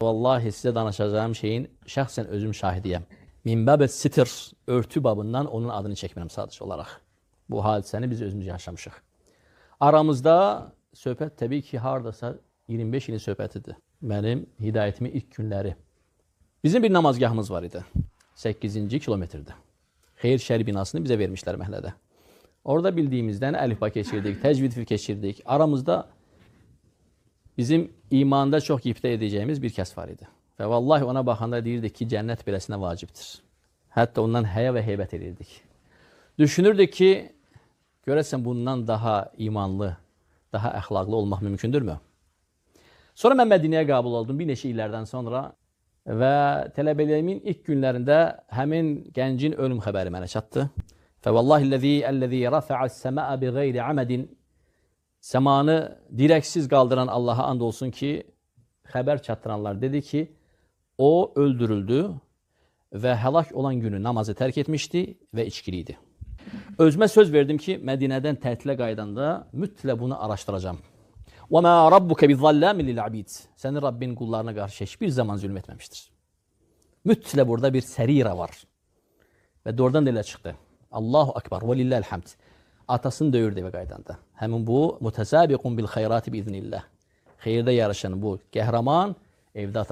Vallahi size danışacağım şeyin şəxsən özüm şahidiyəm. Minbəb sitir örtü babından onun adını çəkmirəm sadece olarak. Bu hadisəni biz özümüz yaşamışıq. Aramızda söhbət təbii ki hardasa 25 ilin söhbətidir. Mənim hidayətimin ilk günləri. Bizim bir namazgahımız var idi. 8. kilometrdə. Xeyir şər binasını bizə vermişlər məhəllədə. Orada bildiyimizdən əlifba keçirdik, təcvid keçirdik. Aramızda bizim imanda çox qibtə edəcəyimiz bir kəs var idi. Və vallahi ona baxanda deyirdik ki, cənnət beləsinə vacibdir. Hətta ondan həya və heybət edirdik. Düşünürdük ki, görəsən bundan daha imanlı, daha əxlaqlı olmaq mümkündürmü? Sonra mən Mədinəyə qəbul oldum bir neçə illərdən sonra və tələbələrimin ilk günlərində həmin gəncin ölüm xəbəri mənə çatdı. Və vallahi əlləzi rafa'as səma'a bi ghayri amadin, səmanı dirəksiz qaldıran Allaha and olsun ki, xəbər çatdıranlar dedi ki, o öldürüldü və həlak olan günü namazı tərk etmişdi və içkili idi. Özümə söz verdim ki, Mədinədən tətilə qaydanda mütləq bunu araşdıracağım. وَمَا رَبُّكَ بِظَلَّامٍ لِلْعَبِيدِ, sənin Rabbin qullarına qarşı hiçbir zaman zülm etməmişdir. Mütləq burada bir sərira var. Və doğrudan da elə çıxdı. Allahu akbar və lillahil hamd. Atasını döyürdü evə qaydanda. Həmin bu mutəsabiqun bil xeyrati biiznillah. Xeyirdə yarışan bu qəhrəman evdə